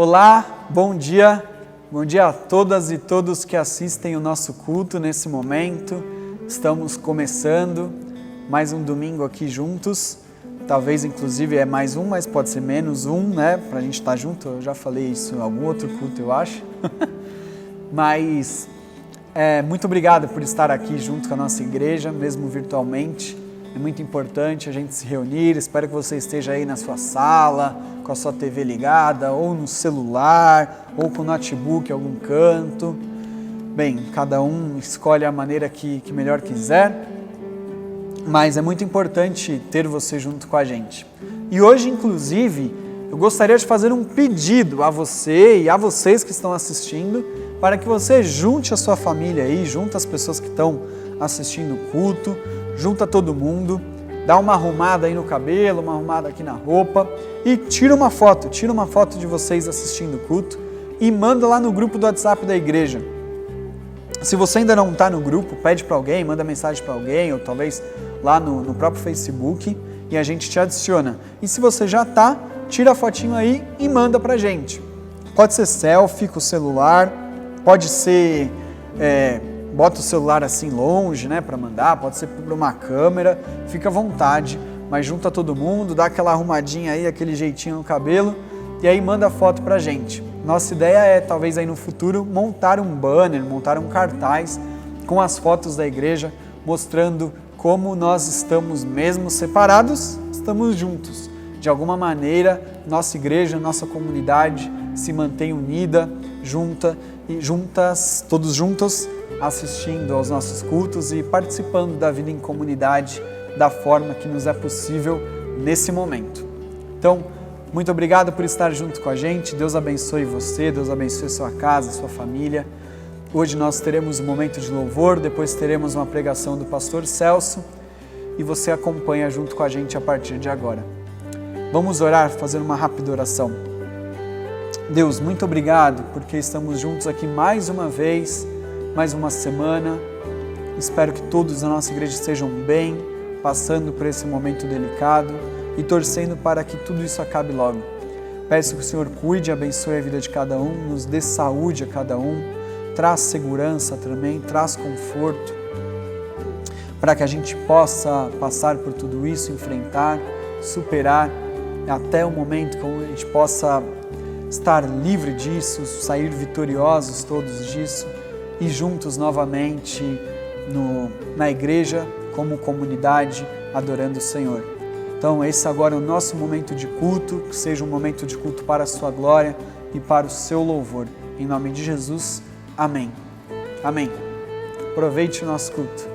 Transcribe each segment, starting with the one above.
Olá, bom dia a todas e todos que assistem o nosso culto nesse momento. Estamos começando mais um domingo aqui juntos, talvez inclusive é mais um, mas pode ser menos um, né, pra gente estar junto. Eu já falei isso em algum outro culto, eu acho. Mas muito obrigado por estar aqui junto com a nossa igreja, mesmo virtualmente. É muito importante a gente se reunir. Espero que você esteja aí na sua sala, com a sua TV ligada, ou no celular, ou com o notebook em algum canto. Bem, cada um escolhe a maneira que melhor quiser, mas é muito importante ter você junto com a gente. E hoje, inclusive, eu gostaria de fazer um pedido a você e a vocês que estão assistindo, para que você junte a sua família aí, junte as pessoas que estão assistindo o culto, junta todo mundo, dá uma arrumada aí no cabelo, uma arrumada aqui na roupa e tira uma foto de vocês assistindo o culto e manda lá no grupo do WhatsApp da igreja. Se você ainda não está no grupo, pede para alguém, manda mensagem para alguém, ou talvez lá no próprio Facebook e a gente te adiciona. E se você já está, tira a fotinho aí e manda para a gente. Pode ser selfie com o celular, pode ser... bota o celular assim longe, né, para mandar, pode ser por uma câmera, fica à vontade, mas junta todo mundo, dá aquela arrumadinha aí, aquele jeitinho no cabelo e aí manda a foto pra gente. Nossa ideia é, talvez aí no futuro, montar um banner, montar um cartaz com as fotos da igreja, mostrando como nós estamos mesmo separados, estamos juntos. De alguma maneira, nossa igreja, nossa comunidade se mantém unida, todos juntos, assistindo aos nossos cultos e participando da vida em comunidade da forma que nos é possível nesse momento. Então, muito obrigado por estar junto com a gente. Deus abençoe você, Deus abençoe sua casa, sua família. Hoje nós teremos um momento de louvor, depois teremos uma pregação do pastor Celso e você acompanha junto com a gente a partir de agora. Vamos orar, fazer uma rápida oração. Deus, muito obrigado porque estamos juntos aqui mais uma vez, mais uma semana. Espero que todos da nossa igreja estejam bem, passando por esse momento delicado e torcendo para que tudo isso acabe logo. Peço que o Senhor cuide e abençoe a vida de cada um, nos dê saúde a cada um, traz segurança também, traz conforto, para que a gente possa passar por tudo isso, enfrentar, superar, até o momento que a gente possa estar livre disso, sair vitoriosos todos disso, e juntos novamente na igreja, como comunidade, adorando o Senhor. Então esse agora é o nosso momento de culto, que seja um momento de culto para a sua glória e para o seu louvor. Em nome de Jesus, amém. Amém. Aproveite o nosso culto.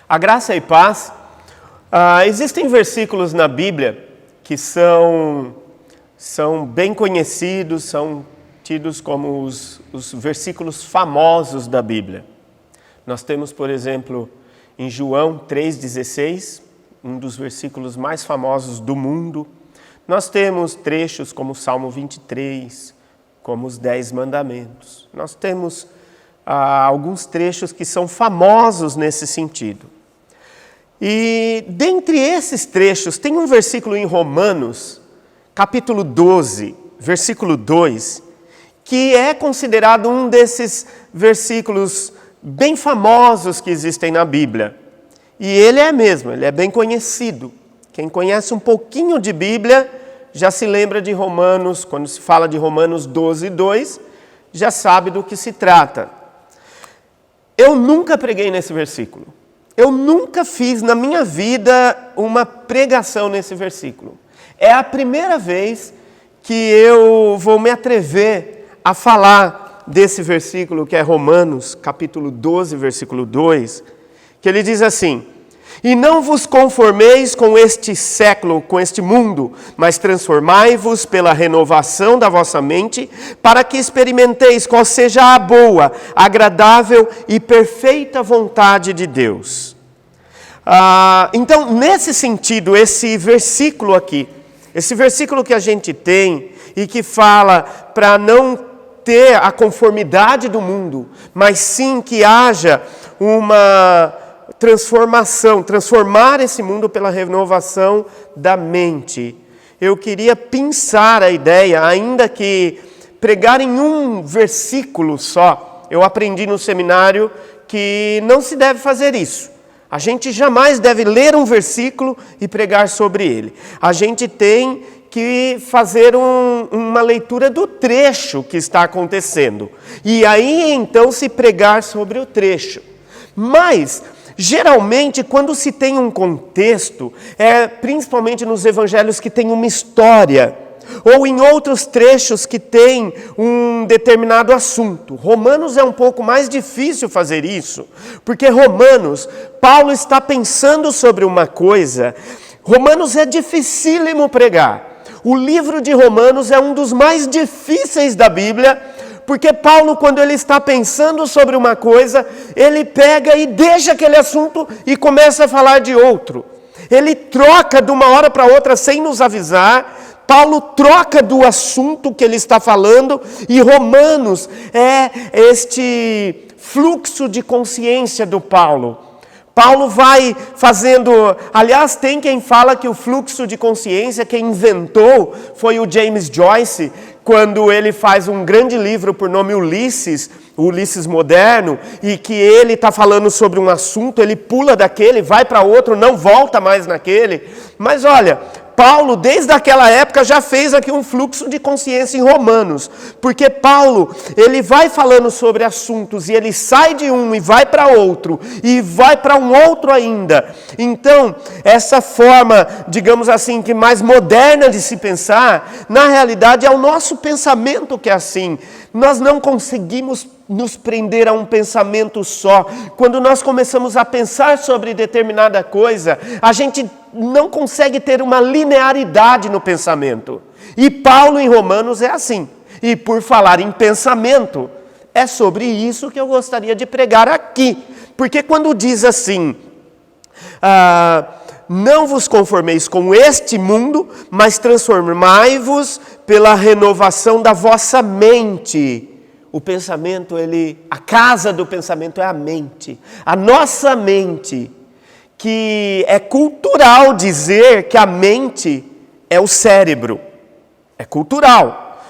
A graça e paz. Existem versículos na Bíblia que são bem conhecidos, são tidos como os versículos famosos da Bíblia. Nós temos, por exemplo, em João 3,16, um dos versículos mais famosos do mundo. Nós temos trechos como o Salmo 23, como os 10 mandamentos. Nós temos alguns trechos que são famosos nesse sentido. E dentre esses trechos, tem um versículo em Romanos, capítulo 12, versículo 2, que é considerado um desses versículos bem famosos que existem na Bíblia. E ele é bem conhecido. Quem conhece um pouquinho de Bíblia já se lembra de Romanos, quando se fala de Romanos 12, 2, já sabe do que se trata. Eu nunca preguei nesse versículo. Eu nunca fiz na minha vida uma pregação nesse versículo. É a primeira vez que eu vou me atrever a falar desse versículo que é Romanos, capítulo 12, versículo 2, que ele diz assim: e não vos conformeis com este século, com este mundo, mas transformai-vos pela renovação da vossa mente, para que experimenteis qual seja a boa, agradável e perfeita vontade de Deus. Então, nesse sentido, esse versículo aqui, esse versículo que a gente tem e que fala para não ter a conformidade do mundo, mas sim que haja uma transformação, transformar esse mundo pela renovação da mente. Eu queria pensar a ideia, ainda que pregar em um versículo só. Eu aprendi no seminário que não se deve fazer isso. A gente jamais deve ler um versículo e pregar sobre ele. A gente tem que fazer uma leitura do trecho que está acontecendo. E aí, então, se pregar sobre o trecho. Mas geralmente, quando se tem um contexto, principalmente nos evangelhos que tem uma história, ou em outros trechos que tem um determinado assunto. Romanos é um pouco mais difícil fazer isso, porque Romanos, Paulo está pensando sobre uma coisa. Romanos é dificílimo pregar. O livro de Romanos é um dos mais difíceis da Bíblia, porque Paulo, quando ele está pensando sobre uma coisa, ele pega e deixa aquele assunto e começa a falar de outro. Ele troca de uma hora para outra sem nos avisar. Paulo troca do assunto que ele está falando, e Romanos é este fluxo de consciência do Paulo. Paulo vai fazendo, aliás, tem quem fala que o fluxo de consciência, quem inventou foi o James Joyce, quando ele faz um grande livro por nome Ulisses, o Ulisses moderno, e que ele está falando sobre um assunto, ele pula daquele, vai para outro, não volta mais naquele. Mas olha, Paulo, desde aquela época, já fez aqui um fluxo de consciência em Romanos, porque Paulo, ele vai falando sobre assuntos, e ele sai de um e vai para outro, e vai para um outro ainda. Então, essa forma, digamos assim, que mais moderna de se pensar, na realidade é o nosso pensamento que é assim. Nós não conseguimos nos prender a um pensamento só. Quando nós começamos a pensar sobre determinada coisa, a gente não consegue ter uma linearidade no pensamento. E Paulo em Romanos é assim. E por falar em pensamento, é sobre isso que eu gostaria de pregar aqui. Porque quando diz assim, não vos conformeis com este mundo, mas transformai-vos pela renovação da vossa mente. O pensamento, a casa do pensamento é a mente. A nossa mente, que é cultural dizer que a mente é o cérebro. É cultural.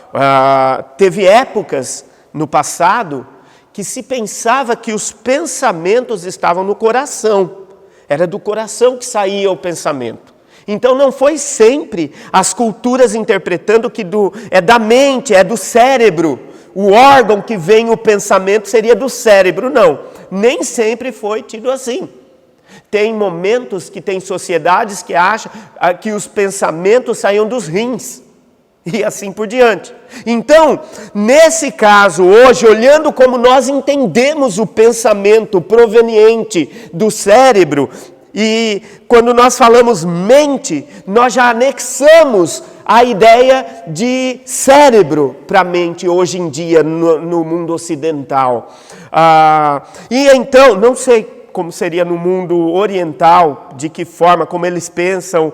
Teve épocas no passado que se pensava que os pensamentos estavam no coração. Era do coração que saía o pensamento. Então não foi sempre as culturas interpretando que é da mente, é do cérebro. O órgão que vem o pensamento seria do cérebro, não. Nem sempre foi tido assim. Tem momentos que tem sociedades que acham que os pensamentos saíam dos rins. e assim por diante. Então, nesse caso, hoje, olhando como nós entendemos o pensamento proveniente do cérebro, e quando nós falamos mente, nós já anexamos a ideia de cérebro para a mente hoje em dia no mundo ocidental. E então, não sei como seria no mundo oriental, de que forma, como eles pensam,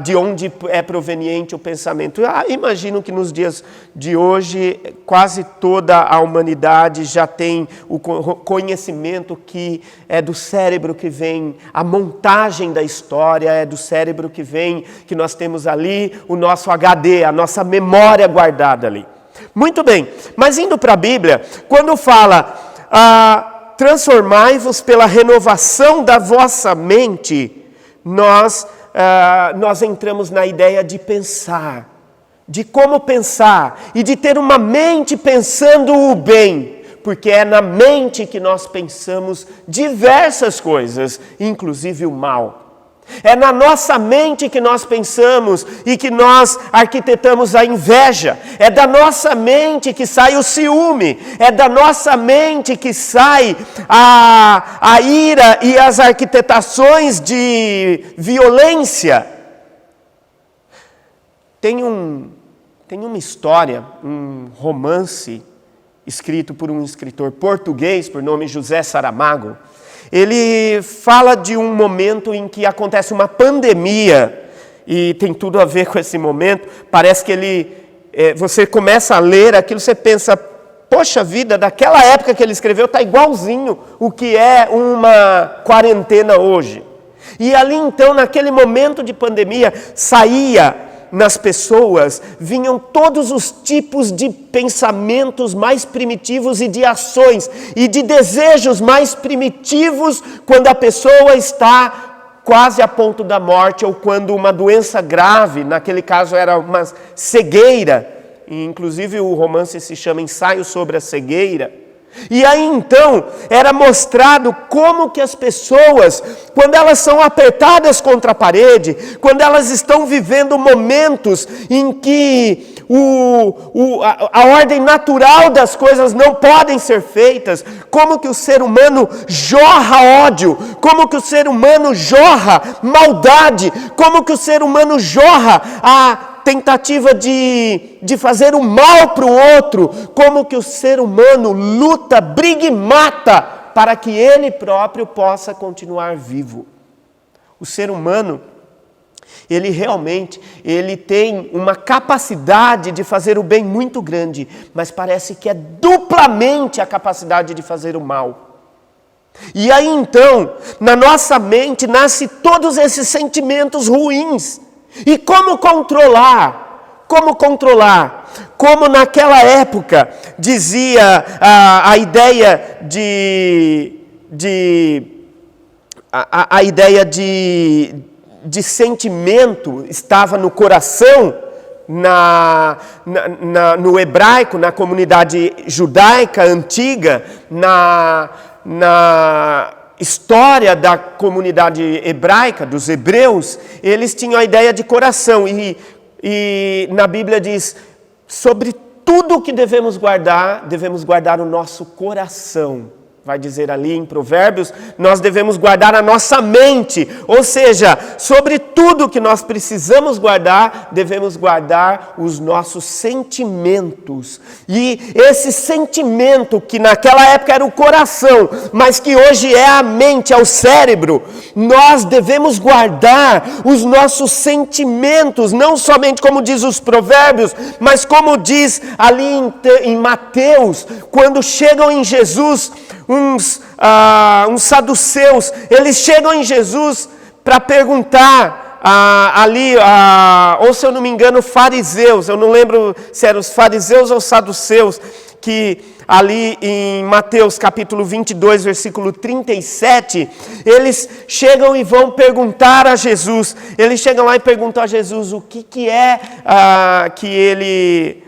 de onde é proveniente o pensamento. Imagino que nos dias de hoje, quase toda a humanidade já tem o conhecimento que é do cérebro que vem a montagem da história, é do cérebro que vem, que nós temos ali o nosso HD, a nossa memória guardada ali. Muito bem, mas indo para a Bíblia, quando fala... transformai-vos pela renovação da vossa mente, nós entramos na ideia de pensar, de como pensar, e de ter uma mente pensando o bem, porque é na mente que nós pensamos diversas coisas, inclusive o mal. É na nossa mente que nós pensamos e que nós arquitetamos a inveja. É da nossa mente que sai o ciúme. É da nossa mente que sai a ira e as arquitetações de violência. Tem uma história, um romance escrito por um escritor português por nome José Saramago. Ele fala de um momento em que acontece uma pandemia, e tem tudo a ver com esse momento. Parece que você começa a ler aquilo, você pensa, poxa vida, daquela época que ele escreveu está igualzinho o que é uma quarentena hoje. E ali então, naquele momento de pandemia, saía nas pessoas, vinham todos os tipos de pensamentos mais primitivos e de ações e de desejos mais primitivos quando a pessoa está quase a ponto da morte ou quando uma doença grave, naquele caso era uma cegueira, e inclusive o romance se chama Ensaio sobre a Cegueira. E aí então era mostrado como que as pessoas, quando elas são apertadas contra a parede, quando elas estão vivendo momentos em que a ordem natural das coisas não podem ser feitas, como que o ser humano jorra ódio, como que o ser humano jorra maldade, como que o ser humano jorra a tentativa de fazer o mal para o outro, como que o ser humano luta, briga e mata para que ele próprio possa continuar vivo. O ser humano, ele realmente tem uma capacidade de fazer o bem muito grande, mas parece que é duplamente a capacidade de fazer o mal. E aí então, na nossa mente, nascem todos esses sentimentos ruins. E como controlar? Como naquela época dizia a ideia a ideia de sentimento estava no coração, no hebraico, na comunidade judaica antiga, na história da comunidade hebraica, dos hebreus, eles tinham a ideia de coração. E na Bíblia diz, sobre tudo que devemos guardar o nosso coração. Vai dizer ali em Provérbios, nós devemos guardar a nossa mente, ou seja, sobre tudo que nós precisamos guardar, devemos guardar os nossos sentimentos. E esse sentimento, que naquela época era o coração, mas que hoje é a mente, é o cérebro, nós devemos guardar os nossos sentimentos, não somente como diz os Provérbios, mas como diz ali em Mateus, quando chegam em Jesus, uns saduceus, eles chegam em Jesus para perguntar ou se eu não me engano, fariseus, eu não lembro se eram os fariseus ou saduceus, que ali em Mateus capítulo 22, versículo 37, eles chegam e vão perguntar a Jesus, eles chegam lá e perguntam a Jesus o que é que ele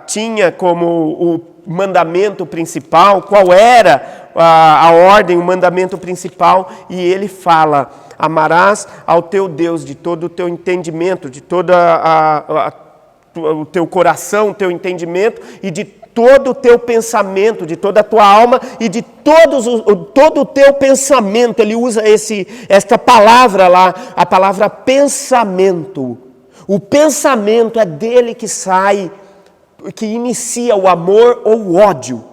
tinha como o mandamento principal, qual era a ordem, o mandamento principal, e ele fala, amarás ao teu Deus de todo o teu entendimento, de toda o teu coração, o teu entendimento e de todo o teu pensamento, de toda a tua alma e de todo o teu pensamento. Ele usa esta palavra lá, a palavra pensamento. O pensamento é dele que sai, que inicia o amor ou o ódio.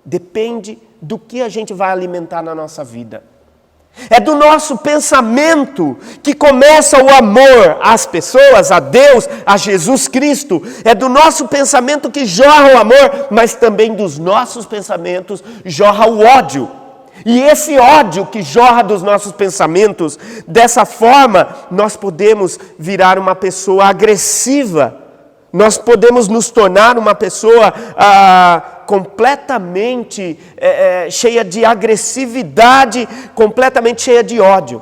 Depende do que a gente vai alimentar na nossa vida. É do nosso pensamento que começa o amor às pessoas, a Deus, a Jesus Cristo. É do nosso pensamento que jorra o amor, mas também dos nossos pensamentos jorra o ódio. E esse ódio que jorra dos nossos pensamentos, dessa forma, nós podemos virar uma pessoa agressiva. Nós podemos nos tornar uma pessoa completamente cheia de agressividade, completamente cheia de ódio.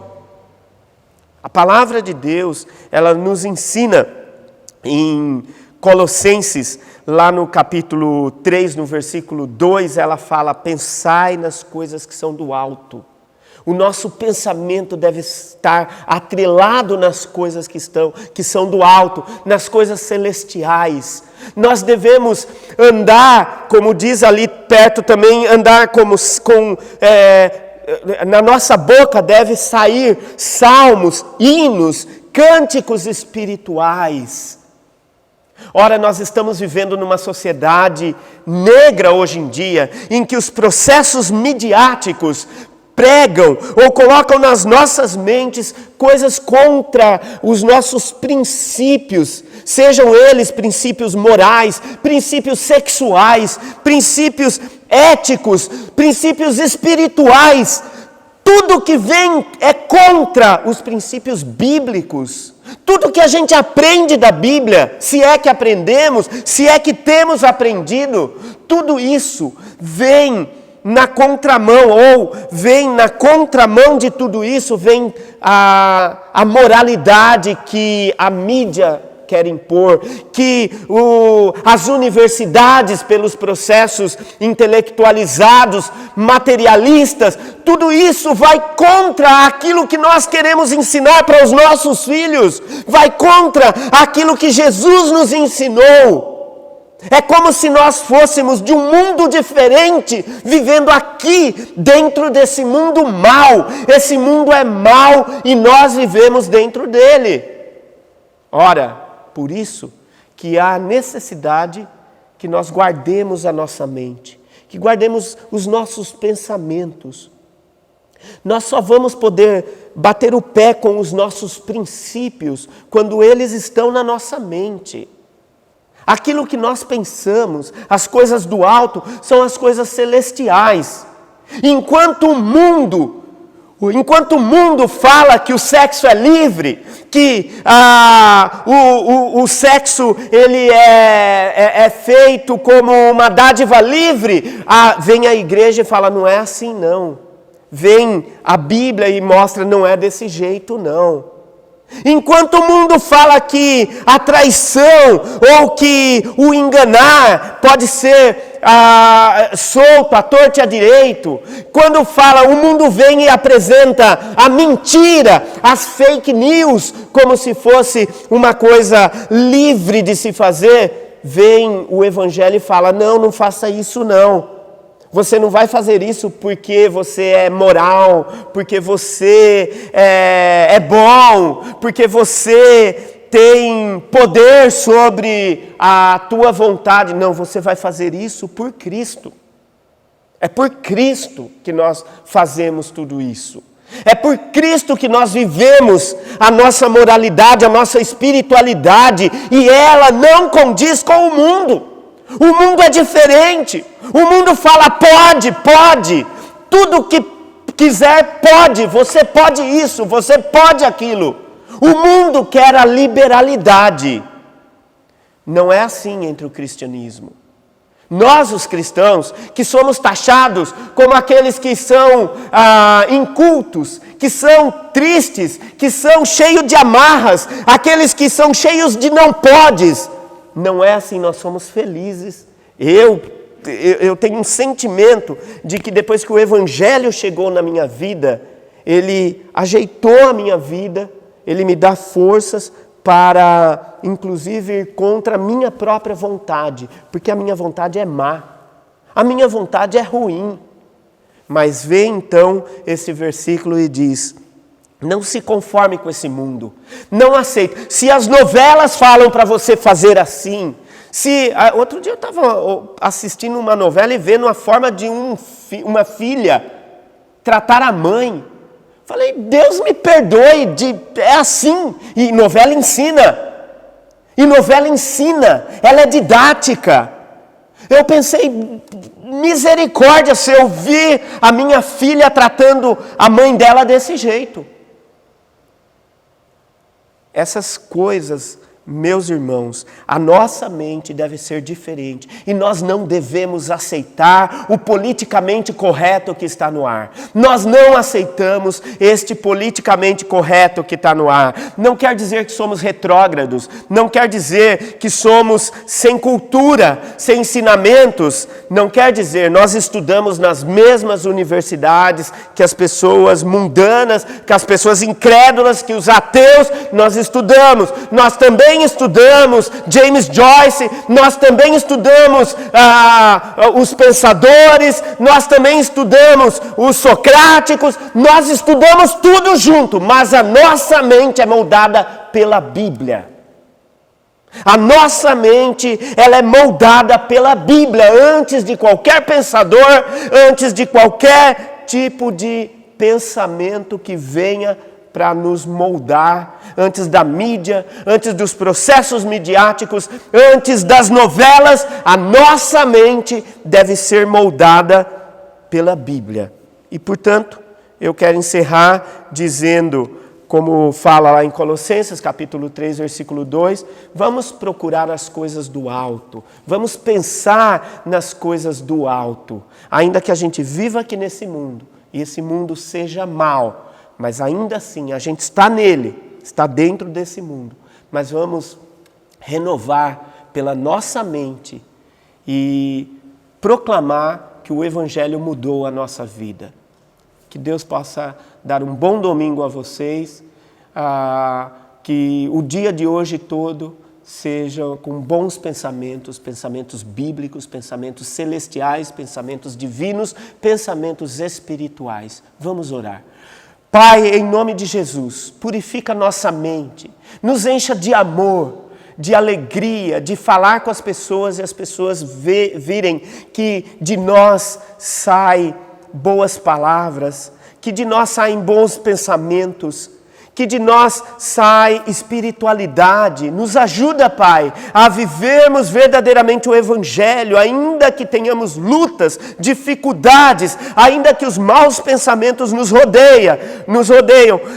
A palavra de Deus, ela nos ensina em Colossenses, lá no capítulo 3, no versículo 2, ela fala: pensai nas coisas que são do alto. O nosso pensamento deve estar atrelado nas coisas que são do alto, nas coisas celestiais. Nós devemos andar, como diz ali perto também, andar na nossa boca deve sair salmos, hinos, cânticos espirituais. Ora, nós estamos vivendo numa sociedade negra hoje em dia, em que os processos midiáticos pregam ou colocam nas nossas mentes coisas contra os nossos princípios, sejam eles princípios morais, princípios sexuais, princípios éticos, princípios espirituais. Tudo que vem é contra os princípios bíblicos. Tudo que a gente aprende da Bíblia, se é que aprendemos, se é que temos aprendido, tudo isso vem na contramão, ou vem na contramão de tudo isso, vem a moralidade que a mídia quer impor, que as universidades, pelos processos intelectualizados, materialistas, tudo isso vai contra aquilo que nós queremos ensinar para os nossos filhos, vai contra aquilo que Jesus nos ensinou. É como se nós fôssemos de um mundo diferente, vivendo aqui dentro desse mundo mau. Esse mundo é mau e nós vivemos dentro dele. Ora, por isso que há necessidade que nós guardemos a nossa mente, que guardemos os nossos pensamentos. Nós só vamos poder bater o pé com os nossos princípios quando eles estão na nossa mente. Aquilo que nós pensamos, as coisas do alto, são as coisas celestiais. Enquanto o mundo fala que o sexo é livre, que o sexo ele é feito como uma dádiva livre, vem a igreja e fala: não é assim não. Vem a Bíblia e mostra: não é desse jeito não. Enquanto o mundo fala que a traição ou que o enganar pode ser solto, à torta e à direito, quando fala, o mundo vem e apresenta a mentira, as fake news, como se fosse uma coisa livre de se fazer, vem o evangelho e fala: não faça isso não. Você não vai fazer isso porque você é moral, porque você é bom, porque você tem poder sobre a tua vontade. Não, você vai fazer isso por Cristo. É por Cristo que nós fazemos tudo isso. É por Cristo que nós vivemos a nossa moralidade, a nossa espiritualidade, e ela não condiz com o mundo. O mundo é diferente. O mundo fala: pode, tudo que quiser pode, você pode isso, você pode aquilo. O mundo quer a liberalidade. Não é assim entre o cristianismo. Nós, os cristãos, que somos taxados como aqueles que são incultos, que são tristes, que são cheios de amarras, aqueles que são cheios de não podes. Não é assim, nós somos felizes. Eu tenho um sentimento de que depois que o Evangelho chegou na minha vida, ele ajeitou a minha vida, ele me dá forças para, inclusive, ir contra a minha própria vontade, porque a minha vontade é má, a minha vontade é ruim. Mas vê então esse versículo e diz: não se conforme com esse mundo, não aceite. Se as novelas falam para você fazer assim, outro dia eu estava assistindo uma novela e vendo a forma de uma filha tratar a mãe. Falei, Deus me perdoe, é assim. E novela ensina. Ela é didática. Eu pensei, misericórdia se eu vi a minha filha tratando a mãe dela desse jeito. Essas coisas, meus irmãos, a nossa mente deve ser diferente e nós não devemos aceitar o politicamente correto que está no ar. Nós não aceitamos este politicamente correto que está no ar. Não quer dizer que somos retrógrados, não quer dizer que somos sem cultura, sem ensinamentos, não quer dizer, nós estudamos nas mesmas universidades que as pessoas mundanas, que as pessoas incrédulas, que os ateus, nós estudamos. Nós também estudamos James Joyce, nós também estudamos os pensadores, nós também estudamos os socráticos, nós estudamos tudo junto, mas a nossa mente é moldada pela Bíblia. A nossa mente, ela é moldada pela Bíblia, antes de qualquer pensador, antes de qualquer tipo de pensamento que venha para nos moldar, antes da mídia, antes dos processos midiáticos, antes das novelas, a nossa mente deve ser moldada pela Bíblia. E, portanto, eu quero encerrar dizendo, como fala lá em Colossenses, capítulo 3, versículo 2, vamos procurar as coisas do alto, vamos pensar nas coisas do alto, ainda que a gente viva aqui nesse mundo, e esse mundo seja mau, mas ainda assim, a gente está nele, está dentro desse mundo. Mas vamos renovar pela nossa mente e proclamar que o Evangelho mudou a nossa vida. Que Deus possa dar um bom domingo a vocês, que o dia de hoje todo seja com bons pensamentos, pensamentos bíblicos, pensamentos celestiais, pensamentos divinos, pensamentos espirituais. Vamos orar. Pai, em nome de Jesus, purifica nossa mente, nos encha de amor, de alegria, de falar com as pessoas e as pessoas virem que de nós saem boas palavras, que de nós saem bons pensamentos, que de nós sai espiritualidade. Nos ajuda, Pai, a vivermos verdadeiramente o Evangelho, ainda que tenhamos lutas, dificuldades, ainda que os maus pensamentos nos rodeiam.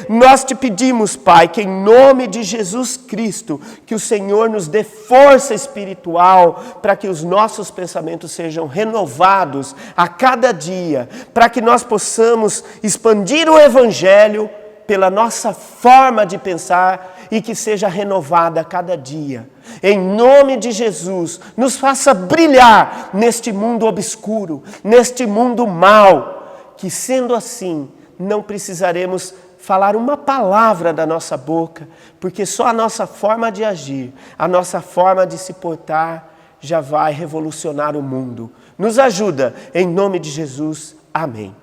Nós te pedimos, Pai, que em nome de Jesus Cristo, que o Senhor nos dê força espiritual para que os nossos pensamentos sejam renovados a cada dia, para que nós possamos expandir o Evangelho pela nossa forma de pensar e que seja renovada a cada dia. Em nome de Jesus, nos faça brilhar neste mundo obscuro, neste mundo mau, que sendo assim, não precisaremos falar uma palavra da nossa boca, porque só a nossa forma de agir, a nossa forma de se portar, já vai revolucionar o mundo. Nos ajuda, em nome de Jesus. Amém.